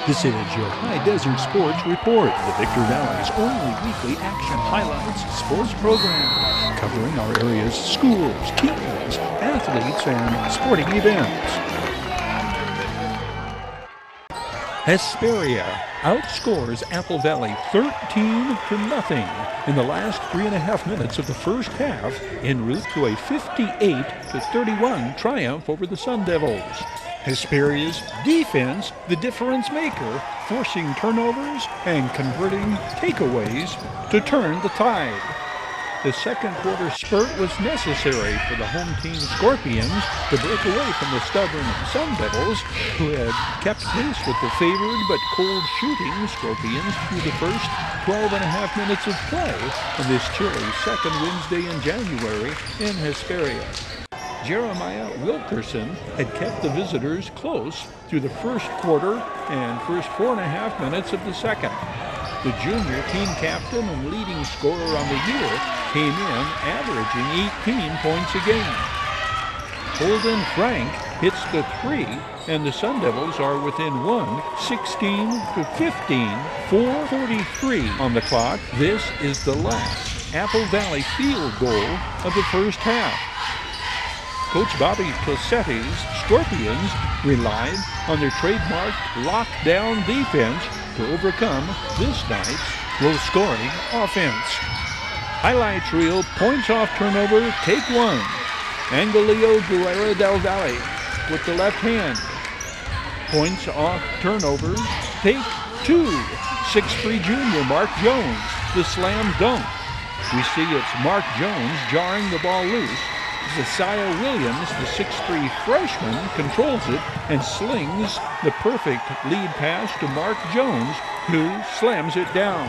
This is your Hdsr Sports Report, the Victor Valley's only weekly action highlights sports program, covering our area's schools, teams, athletes, and sporting events. Hesperia outscores Apple Valley 13-0 in the last 3.5 minutes of the first half, en route to a 58-31 triumph over the Sun Devils. Hesperia's defense, the difference maker, forcing turnovers and converting takeaways to turn the tide. The second quarter spurt was necessary for the home team Scorpions to break away from the stubborn Sun Devils, who had kept pace with the favored but cold shooting Scorpions through the first 12.5 minutes of play on this chilly second Wednesday in January in Hesperia. Jeremiah Wilkerson had kept the visitors close through the first quarter and first 4.5 minutes of the second. The junior team captain and leading scorer on the year came in averaging 18 points a game. Holden Frank hits the three, and the Sun Devils are within one, 16-15, 4:43 on the clock. This is the last Apple Valley field goal of the first half. Coach Bobby Placetti's Scorpions relied on their trademarked lockdown defense to overcome this night's low-scoring offense. Highlights reel, points off turnover, take one. Angelio Guerra del Valle with the left hand. Points off turnover, take two. 6'3" junior Mark Jones, the slam dunk. We see it's Mark Jones jarring the ball loose. Josiah Williams, the 6'3" freshman, controls it and slings the perfect lead pass to Mark Jones, who slams it down.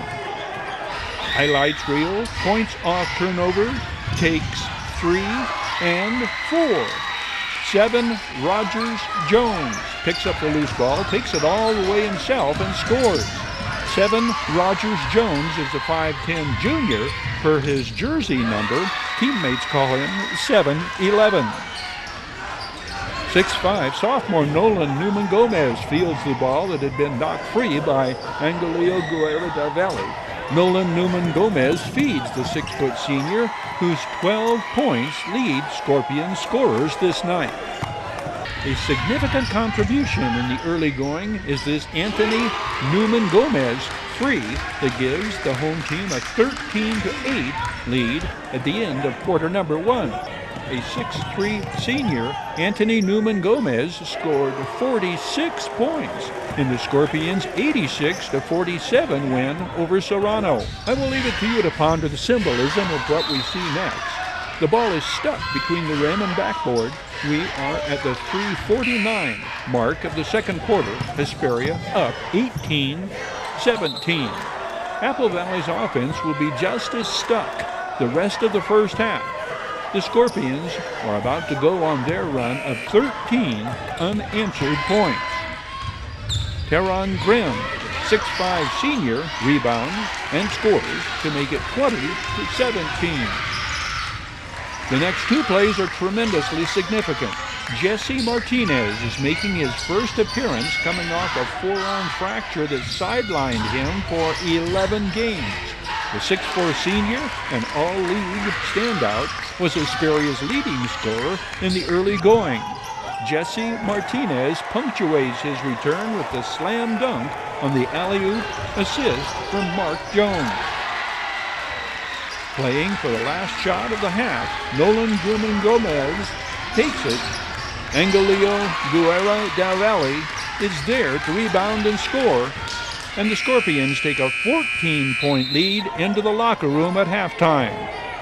Highlights reel, points off turnover, takes 3 and 4. 7, Rogers Jones picks up the loose ball, takes it all the way himself and scores. 7, Rogers Jones is a 5'10" junior. Per his jersey number, teammates call him 7-11. 6'5", sophomore Nolan Newman Gomez fields the ball that had been knocked free by Angelio Guerra del Valle. Nolan Newman Gomez feeds the 6-foot senior, whose 12 points lead Scorpion scorers this night. A significant contribution in the early going is this Anthony Newman Gomez three that gives the home team a 13-8 lead at the end of quarter number one. A 6'3" senior, Anthony Newman Gomez, scored 46 points in the Scorpions' 86-47 win over Serrano. I will leave it to you to ponder the symbolism of what we see next. The ball is stuck between the rim and backboard. We are at the 3:49 mark of the second quarter. Hesperia up 18-17. Apple Valley's offense will be just as stuck the rest of the first half. The Scorpions are about to go on their run of 13 unanswered points. Teron Grimm, 6'5" senior, rebounds and scores to make it 20-17. The next two plays are tremendously significant. Jesse Martinez is making his first appearance coming off a forearm fracture that sidelined him for 11 games. The 6'4" senior, an all-league standout, was Hesperia's leading scorer in the early going. Jesse Martinez punctuates his return with the slam dunk on the alley-oop assist from Mark Jones. Playing for the last shot of the half, Nolan Newman Gomez takes it. Angelio Guerra del Valle is there to rebound and score, and the Scorpions take a 14-point lead into the locker room at halftime.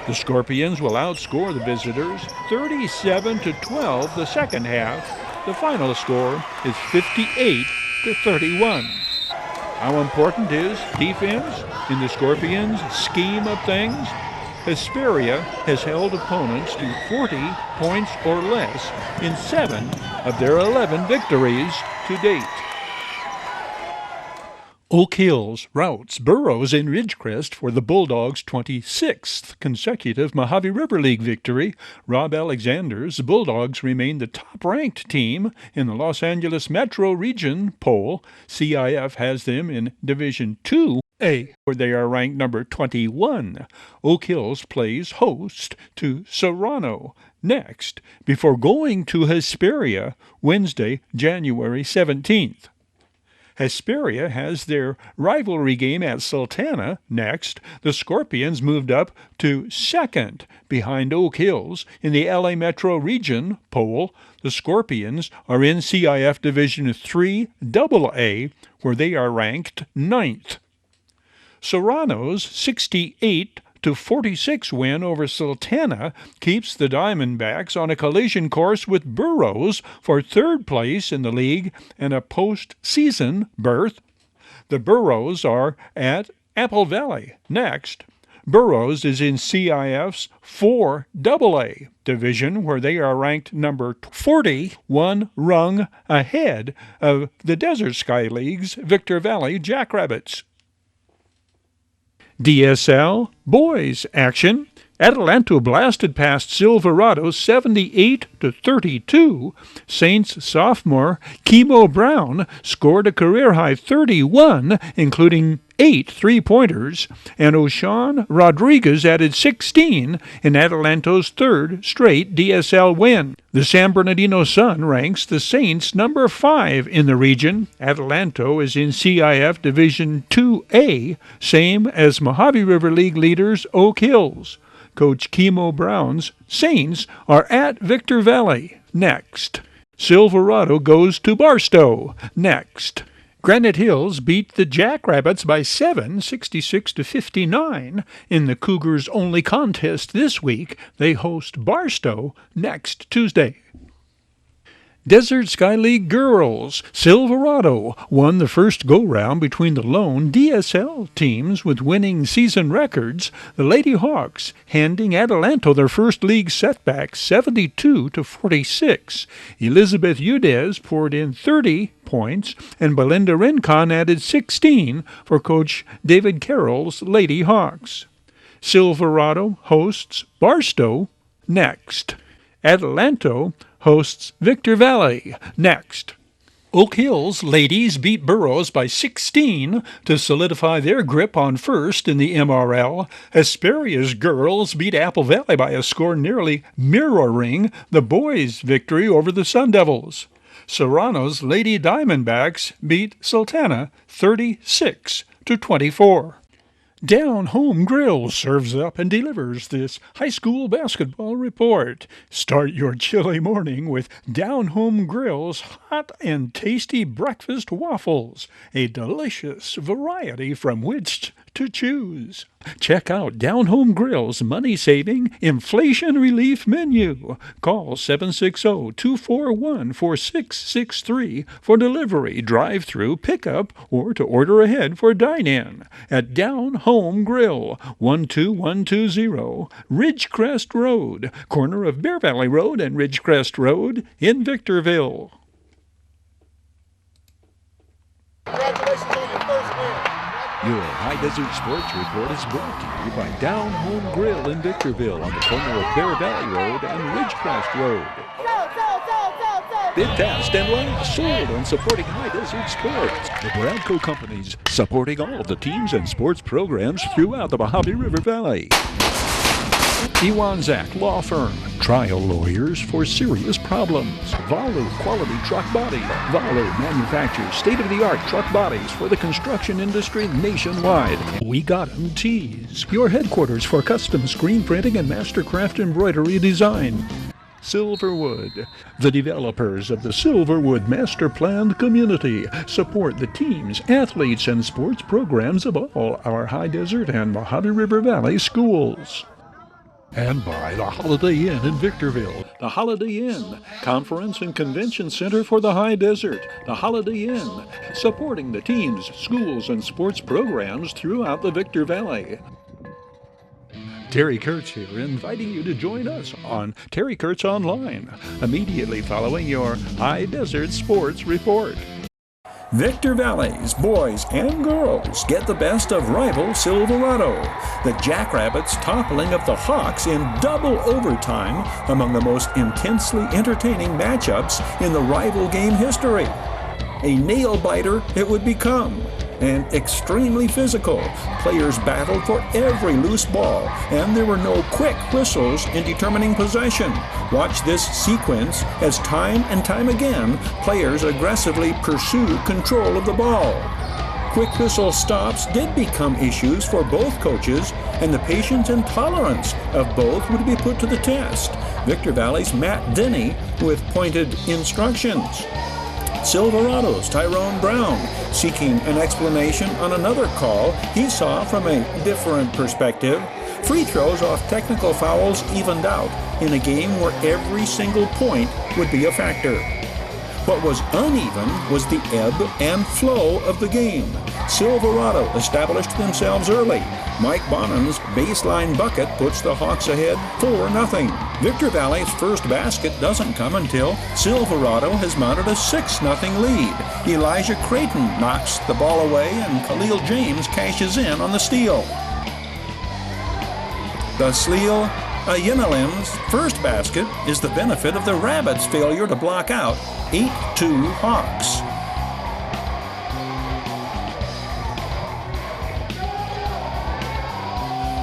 The Scorpions will outscore the visitors 37-12 the second half. The final score is 58-31. How important is defense in the Scorpions' scheme of things? Hesperia has held opponents to 40 points or less in 7 of their 11 victories to date. Oak Hills routs Burroughs in Ridgecrest for the Bulldogs' 26th consecutive Mojave River League victory. Rob Alexander's Bulldogs remain the top-ranked team in the Los Angeles Metro Region poll. CIF has them in Division 2A, where they are ranked number 21. Oak Hills plays host to Serrano next, before going to Hesperia Wednesday, January 17th. Hesperia has their rivalry game at Sultana next. The Scorpions moved up to second behind Oak Hills in the LA Metro Region poll. The Scorpions are in CIF Division 3AA, where they are ranked 9th. Serrano's 68-46 win over Sultana keeps the Diamondbacks on a collision course with Burroughs for third place in the league and a postseason berth. The Burroughs are at Apple Valley next. Burroughs is in CIF's 4AA division, where they are ranked number 40, one rung ahead of the Desert Sky League's Victor Valley Jackrabbits. DSL boys action. Adelanto blasted past Silverado 78-32. Saints sophomore Kimo Brown scored a career-high 31, including 8 three-pointers, and O'Shawn Rodriguez added 16 in Adelanto's third straight DSL win. The San Bernardino Sun ranks the Saints number 5 in the region. Adelanto is in CIF Division 2A, same as Mojave River League leaders Oak Hills. Coach Kimo Brown's Saints are at Victor Valley next. Silverado goes to Barstow next. Granite Hills beat the Jackrabbits by 7, 66-59. In the Cougars' only contest this week, they host Barstow next Tuesday. Desert Sky League girls. Silverado won the first go-round between the lone DSL teams with winning season records. The Lady Hawks handing Adelanto their first league setback 72-46. Elizabeth Udez poured in 30 points, and Belinda Rincon added 16 for Coach David Carroll's Lady Hawks. Silverado hosts Barstow next. Adelanto hosts Victor Valley next. Oak Hills ladies beat Burroughs by 16 to solidify their grip on first in the MRL. Hesperia's girls beat Apple Valley by a score nearly mirroring the boys' victory over the Sun Devils. Serrano's Lady Diamondbacks beat Sultana 36-24. Down Home Grill serves up and delivers this high school basketball report. Start your chilly morning with Down Home Grill's hot and tasty breakfast waffles, a delicious variety from which to choose. Check out Down Home Grill's money-saving inflation relief menu. Call 760-241-4663 for delivery, drive-through, pickup, or to order ahead for dine-in at Down Home Grill, 12120 Ridgecrest Road, corner of Bear Valley Road and Ridgecrest Road in Victorville. Congratulations on your first win. Your High Desert Sports Report is brought to you by Down Home Grill in Victorville on the corner of Bear Valley Road and Ridgecrest Road. Bid fast and last, sold on supporting High Desert Sports. The Bradco Companies, supporting all of the teams and sports programs throughout the Mojave River Valley. Iwanzak Law Firm, trial lawyers for serious problems. Valu Quality Truck Body. Valu manufactures state-of-the-art truck bodies for the construction industry nationwide. We Got 'em Tees, your headquarters for custom screen printing and mastercraft embroidery design. Silverwood, the developers of the Silverwood Master Planned Community, support the teams, athletes, and sports programs of all our High Desert and Mojave River Valley schools. And by the Holiday Inn in Victorville. The Holiday Inn, Conference and Convention Center for the High Desert. The Holiday Inn, supporting the teams, schools, and sports programs throughout the Victor Valley. Terry Kurtz here, inviting you to join us on Terry Kurtz Online, immediately following your High Desert Sports Report. Victor Valley's boys and girls get the best of rival Silverado. The Jackrabbits toppling of the Hawks in double overtime, among the most intensely entertaining matchups in the rival game history. A nail-biter it would become, and extremely physical. Players battled for every loose ball, and there were no quick whistles in determining possession. Watch this sequence as time and time again, players aggressively pursue control of the ball. Quick whistle stops did become issues for both coaches, and the patience and tolerance of both would be put to the test. Victor Valley's Matt Denny with pointed instructions. Silverado's Tyrone Brown seeking an explanation on another call he saw from a different perspective. Free throws off technical fouls evened out in a game where every single point would be a factor. What was uneven was the ebb and flow of the game. Silverado established themselves early. Mike Bonham's baseline bucket puts the Hawks ahead 4-0. Victor Valley's first basket doesn't come until Silverado has mounted a 6-0 lead. Elijah Creighton knocks the ball away and Khalil James cashes in on the steal. The Sleal Ayinalim's first basket is the benefit of the Rabbits' failure to block out 8-2 Hawks.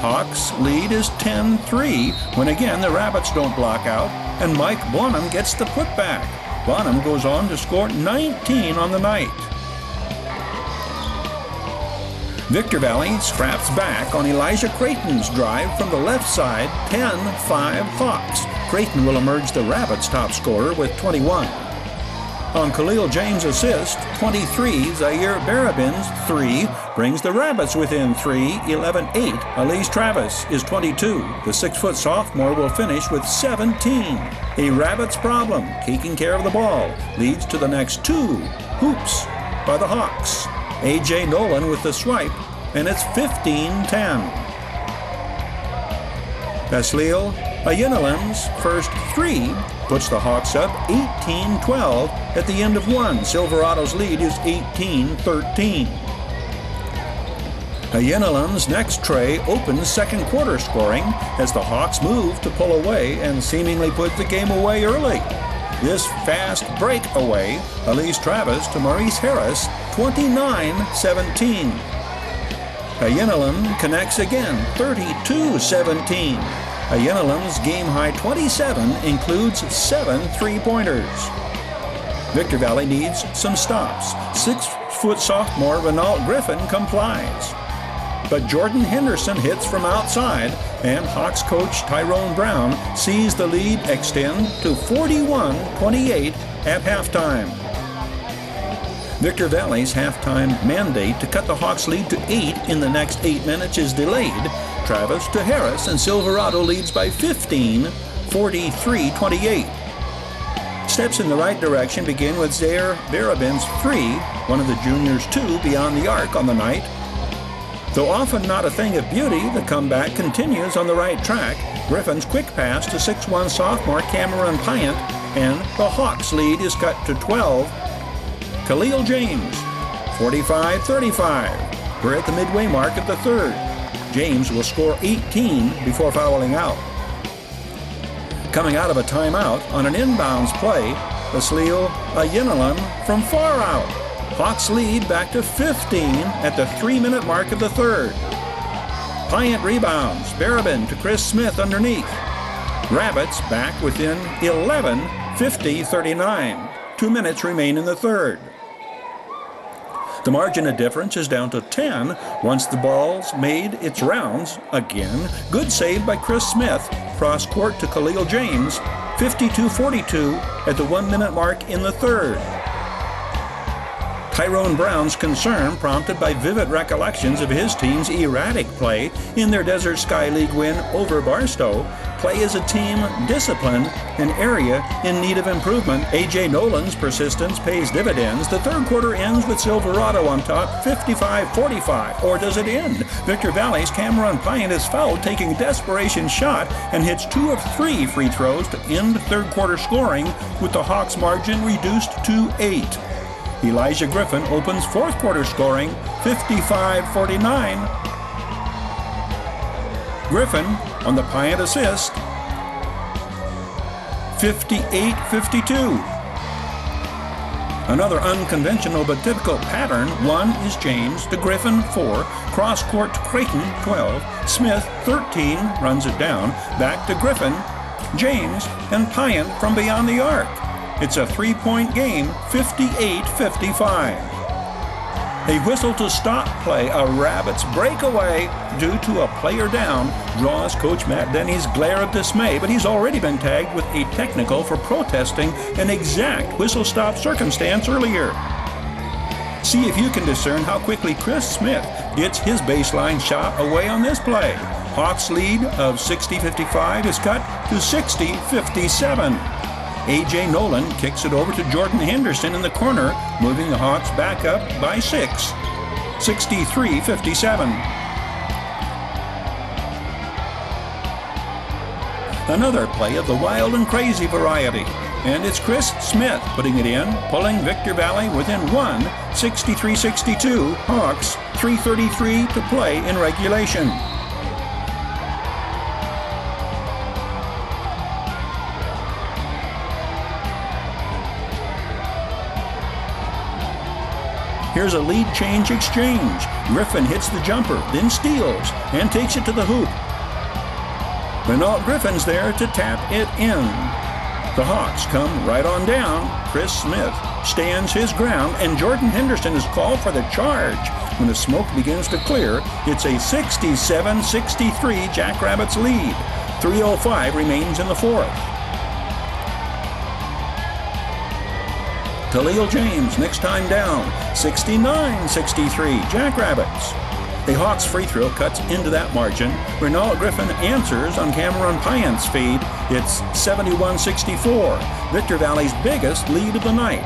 Hawks' lead is 10-3 when again the Rabbits don't block out and Mike Bonham gets the putback. Bonham goes on to score 19 on the night. Victor Valley scraps back on Elijah Creighton's drive from the left side, 10-5 Hawks. Creighton will emerge the Rabbits' top scorer with 21. On Khalil James' assist, 23, Zaire Barabin's 3 brings the Rabbits within 3, 11-8. Elise Travis is 22. The 6-foot sophomore will finish with 17. A Rabbits problem, taking care of the ball, leads to the next 2 hoops by the Hawks. A.J. Nolan with the swipe, and it's 15-10. Taslil Ayinalim's first 3 puts the Hawks up 18-12 at the end of 1. Silverado's lead is 18-13. Ayinalim's next tray opens second quarter scoring as the Hawks move to pull away and seemingly put the game away early. This fast breakaway, Elise Travis to Maurice Harris, 29-17. Ayinalim connects again, 32-17. Ayinalim's game-high 27 includes 7 3-pointers. Victor Valley needs some stops. 6-foot sophomore Renault Griffin complies. But Jordan Henderson hits from outside, and Hawks coach Tyrone Brown sees the lead extend to 41-28 at halftime. Victor Valley's halftime mandate to cut the Hawks' lead to 8 in the next 8 minutes is delayed. Travis to Harris, and Silverado leads by 15, 43-28. Steps in the right direction begin with Zaire Barabin's 3, one of the juniors' 2 beyond the arc on the night. Though often not a thing of beauty, the comeback continues on the right track. Griffin's quick pass to 6'1 sophomore Cameron Pyant, and the Hawks' lead is cut to 12. Khalil James, 45-35. We're at the midway mark of the third. James will score 18 before fouling out. Coming out of a timeout on an inbounds play, Taslil Ayinalim from far out. Hawks lead back to 15 at the 3-minute mark of the third. Pyant rebounds. Barabin to Chris Smith underneath. Rabbits back within 11, 50-39. 2 minutes remain in the third. The margin of difference is down to 10 once the ball's made its rounds again. Good save by Chris Smith. Cross court to Khalil James. 52-42 at the 1-minute mark in the third. Tyrone Brown's concern prompted by vivid recollections of his team's erratic play in their Desert Sky League win over Barstow. Play as a team disciplined, an area in need of improvement. A.J. Nolan's persistence pays dividends. The third quarter ends with Silverado on top, 55-45. Or does it end? Victor Valley's Cameron Pyant is fouled, taking a desperation shot, and hits 2 of 3 free throws to end third quarter scoring, with the Hawks' margin reduced to 8. Elijah Griffin opens fourth quarter scoring 55-49. Griffin on the Piant assist, 58-52. Another unconventional but typical pattern. 1 is James to Griffin, 4. Cross court to Creighton, 12. Smith, 13, runs it down. Back to Griffin, James, and Piant from beyond the arc. It's a 3-point game, 58-55. A whistle to stop play, a Rabbits breakaway due to a player down, draws Coach Matt Denny's glare of dismay, but he's already been tagged with a technical for protesting an exact whistle stop circumstance earlier. See if you can discern how quickly Chris Smith gets his baseline shot away on this play. Hawks' lead of 60-55 is cut to 60-57. A.J. Nolan kicks it over to Jordan Henderson in the corner, moving the Hawks back up by 6, 63-57. Another play of the wild and crazy variety, and it's Chris Smith putting it in, pulling Victor Valley within 1, 63-62. Hawks, 3:33 to play in regulation. Here's a lead change exchange. Griffin hits the jumper, then steals, and takes it to the hoop. Renault Griffin's there to tap it in. The Hawks come right on down. Chris Smith stands his ground, and Jordan Henderson is called for the charge. When the smoke begins to clear, it's a 67-63 Jackrabbits lead. 3:05 remains in the fourth. Khalil James, next time down, 69-63, Jackrabbits. The Hawks free throw cuts into that margin. Renault Griffin answers on Cameron Piant's feed. It's 71-64, Victor Valley's biggest lead of the night.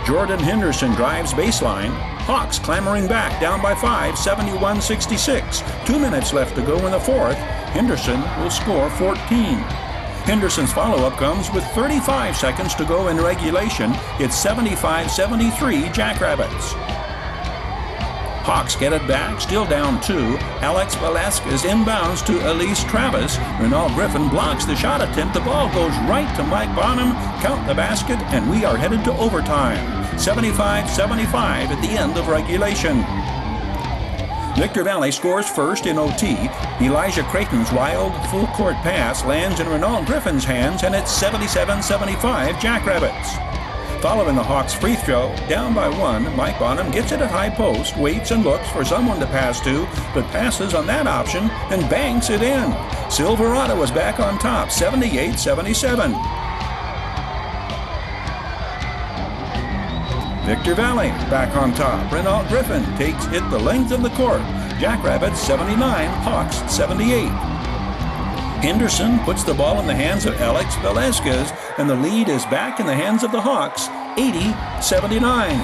Jordan Henderson drives baseline. Hawks clamoring back, down by 5, 71-66. 2 minutes left to go in the fourth. Henderson will score 14. Henderson's follow-up comes with 35 seconds to go in regulation. It's 75-73 Jackrabbits. Hawks get it back, still down 2. Alex Velasquez inbounds to Elise Travis. Renault Griffin blocks the shot attempt. The ball goes right to Mike Bonham. Count the basket, and we are headed to overtime. 75-75 at the end of regulation. Victor Valley scores first in OT. Elijah Creighton's wild full-court pass lands in Renault Griffin's hands, and it's 77-75 Jackrabbits. Following the Hawks free throw, down by 1, Mike Bonham gets it at high post, waits and looks for someone to pass to, but passes on that option and banks it in. Silverado is back on top, 78-77. Victor Valley back on top. Renault Griffin takes it the length of the court. Jackrabbits 79, Hawks 78. Henderson puts the ball in the hands of Alex Velasquez, and the lead is back in the hands of the Hawks, 80-79.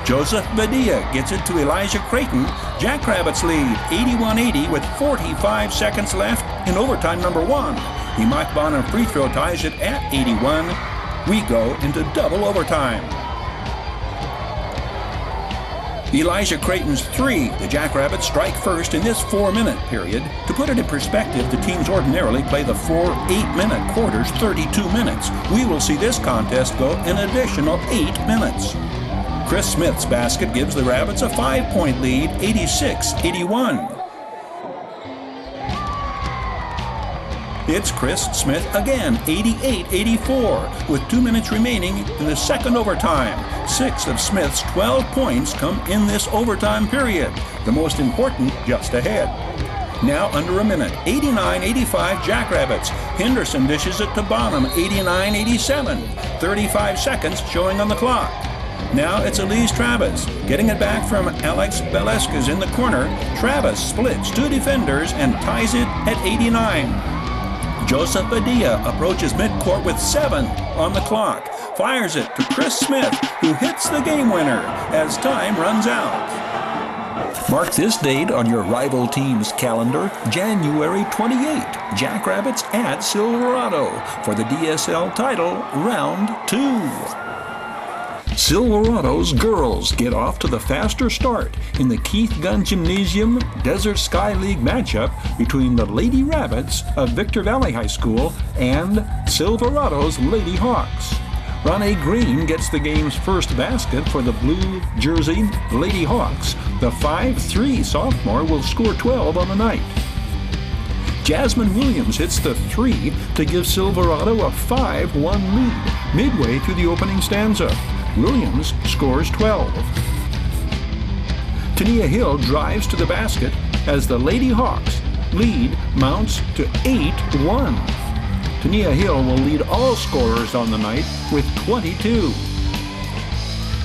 Joseph Badia gets it to Elijah Creighton. Jackrabbits lead 81-80 with 45 seconds left in overtime number 1. The Mike Bonham free throw ties it at 81. We go into double overtime. Elijah Creighton's 3. The Jackrabbits strike first in this 4-minute period. To put it in perspective, the teams ordinarily play the 4 8-minute quarters, 32 minutes. We will see this contest go an additional 8 minutes. Chris Smith's basket gives the Rabbits a 5-point lead, 86-81. It's Chris Smith again, 88-84, with 2 minutes remaining in the second overtime. 6 of Smith's 12 points come in this overtime period, the most important just ahead. Now under a minute, 89-85 Jackrabbits. Henderson dishes it to Bonham, 89-87. 35 seconds showing on the clock. Now it's Elise Travis, getting it back from Alex Velasquez in the corner. Travis splits 2 defenders and ties it at 89. Joseph Badia approaches midcourt with 7 on the clock. Fires it to Chris Smith, who hits the game winner as time runs out. Mark this date on your rival team's calendar, January 28. Jackrabbits at Silverado for the DSL title, Round 2. Silverado's girls get off to the faster start in the Keith Gunn Gymnasium Desert Sky League matchup between the Lady Rabbits of Victor Valley High School and Silverado's Lady Hawks. Ronnie Green gets the game's first basket for the blue jersey Lady Hawks. The 5'3" sophomore will score 12 on the night. Jasmine Williams hits the 3 to give Silverado a 5-1 lead midway through the opening stanza. Williams scores 12. Tania Hill drives to the basket as the Lady Hawks lead mounts to 8-1. Tania Hill will lead all scorers on the night with 22.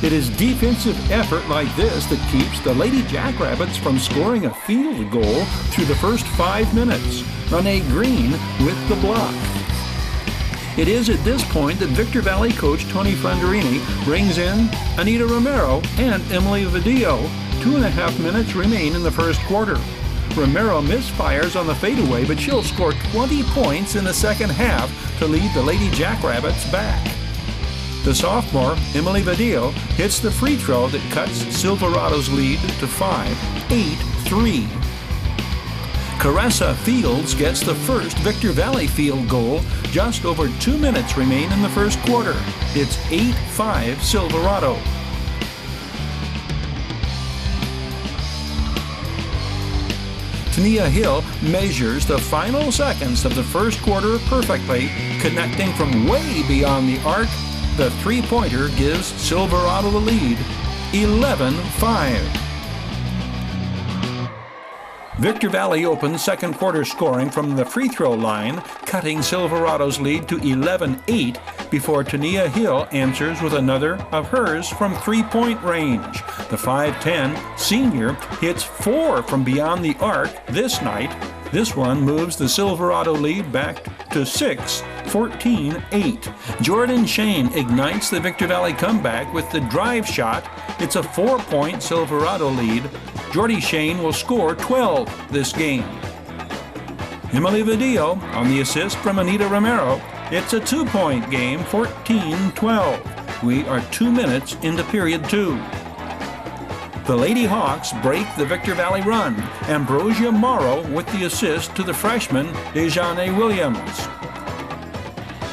It is defensive effort like this that keeps the Lady Jackrabbits from scoring a field goal through the first 5 minutes. Renee Green with the block. It is at this point that Victor Valley coach Tony Fronderini brings in Anita Romero and Emily Vadillo. 2.5 minutes remain in the first quarter. Romero misfires on the fadeaway, but she'll score 20 points in the second half to lead the Lady Jackrabbits back. The sophomore, Emily Vadillo, hits the free throw that cuts Silverado's lead to 5-8-3. Caressa Fields gets the first Victor Valley field goal. Just over 2 minutes remain in the first quarter. It's 8-5 Silverado. Tania Hill measures the final seconds of the first quarter perfectly, connecting from way beyond the arc. The three-pointer gives Silverado the lead, 11-5. Victor Valley opens second quarter scoring from the free throw line, cutting Silverado's lead to 11-8 before Tania Hill answers with another of hers from three-point range. The 5'10" senior hits 4 from beyond the arc this night. This one moves the Silverado lead back to 6, 14-8. Jordan Shane ignites the Victor Valley comeback with the drive shot. It's a 4-point Silverado lead. Jordy Shane will score 12 this game. Emily Vadillo on the assist from Anita Romero. It's a 2-point game, 14-12. We are 2 minutes into period 2. The Lady Hawks break the Victor Valley run. Ambrosia Morrow with the assist to the freshman Dejane Williams.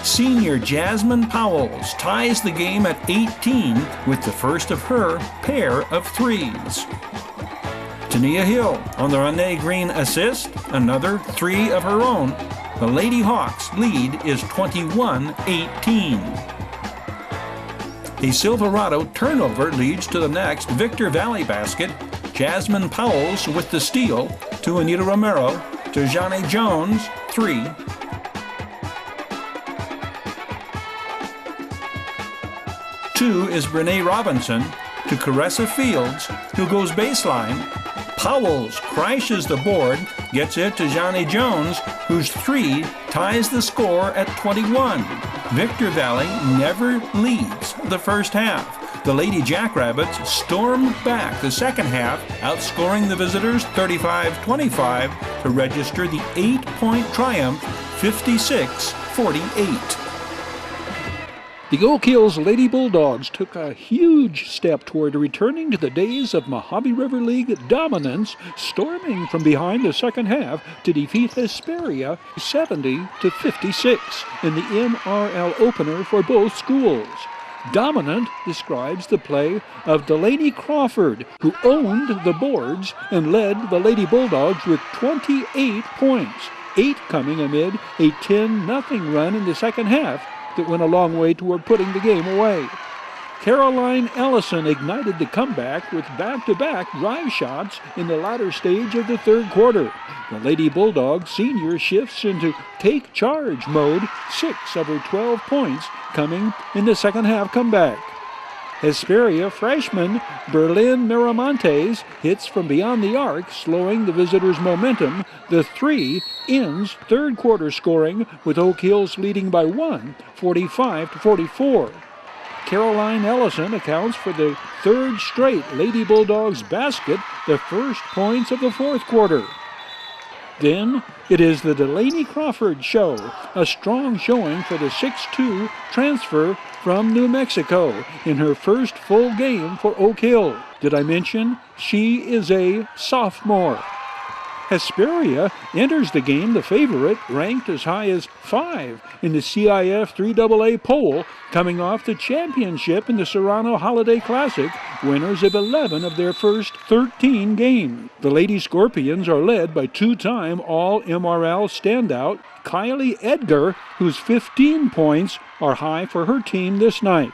Senior Jasmine Powells ties the game at 18 with the first of her pair of threes. Tania Hill on the Renee Green assist, another 3 of her own. The Lady Hawks lead is 21-18. A Silverado turnover leads to the next Victor Valley basket. Jasmine Powells with the steal to Anita Romero, to Jani Jones, 3. Two is Brene Robinson to Caressa Fields, who goes baseline. Powells crashes the board, gets it to Johnny Jones, whose 3 ties the score at 21. Victor Valley never leads the first half. The Lady Jackrabbits storm back the second half, outscoring the visitors 35-25 to register the 8-point triumph, 56-48. The Oak Hills Lady Bulldogs took a huge step toward returning to the days of Mojave River League dominance, storming from behind the second half to defeat Hesperia 70-56 in the MRL opener for both schools. Dominant describes the play of Delaney Crawford, who owned the boards and led the Lady Bulldogs with 28 points, 8 coming amid a 10-0 run in the second half that went a long way toward putting the game away. Caroline Ellison ignited the comeback with back-to-back drive shots in the latter stage of the third quarter. The Lady Bulldogs senior shifts into take charge mode, 6 of her 12 points coming in the second half comeback. Hesperia freshman Berlin Miramontes hits from beyond the arc, slowing the visitors' momentum. The 3 ends third quarter scoring with Oak Hills leading by 1, 45-44. Caroline Ellison accounts for the third straight Lady Bulldogs basket, the first points of the fourth quarter. Then it is the Delaney Crawford show, a strong showing for the 6'2 transfer from New Mexico in her first full game for Oak Hill. Did I mention she is a sophomore? Hesperia enters the game the favorite, ranked as high as 5 in the CIF 3AA poll, coming off the championship in the Serrano Holiday Classic, winners of 11 of their first 13 games. The Lady Scorpions are led by two-time All-MRL standout Kylie Edgar, whose 15 points are high for her team this night.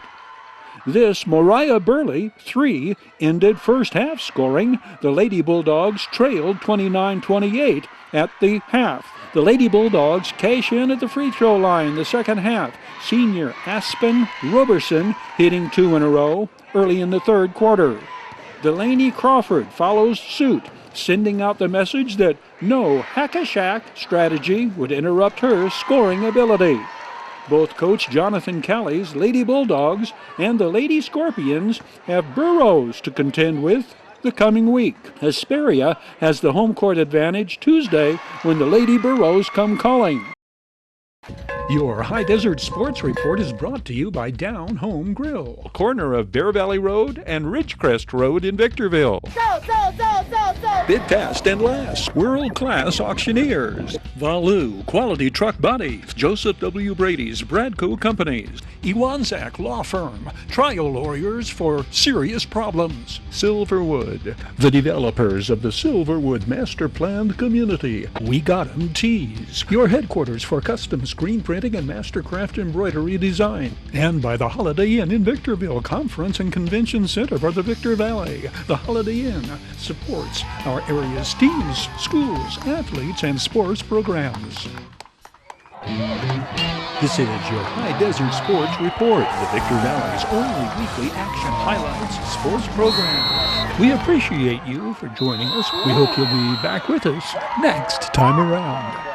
This Moriah Burley 3 ended first half scoring. The Lady Bulldogs trailed 29-28 at the half. The Lady Bulldogs cash in at the free throw line the second half. Senior Aspen Roberson hitting 2 in a row early in the third quarter. Delaney Crawford follows suit, sending out the message that no hack-a-shack strategy would interrupt her scoring ability. Both Coach Jonathan Kelly's Lady Bulldogs and the Lady Scorpions have Burros to contend with the coming week. Hesperia has the home court advantage Tuesday when the Lady Burros come calling. Your High Desert Sports Report is brought to you by Down Home Grill, corner of Bear Valley Road and Ridgecrest Road in Victorville. Bid fast and last. World-class auctioneers. Valu Quality Truck Bodies. Joseph W. Brady's Bradco Companies. Iwanzak Law Firm. Trial lawyers for serious problems. Silverwood. The developers of the Silverwood Master Planned Community. We Got 'em Tees. Your headquarters for custom screen printing and mastercraft embroidery design. And by the Holiday Inn in Victorville, Conference and Convention Center for the Victor Valley. The Holiday Inn supports our area's teams, schools, athletes, and sports programs. This is your High Desert Sports Report, the Victor Valley's only weekly action highlights sports program. We appreciate you for joining us. We hope you'll be back with us next time around.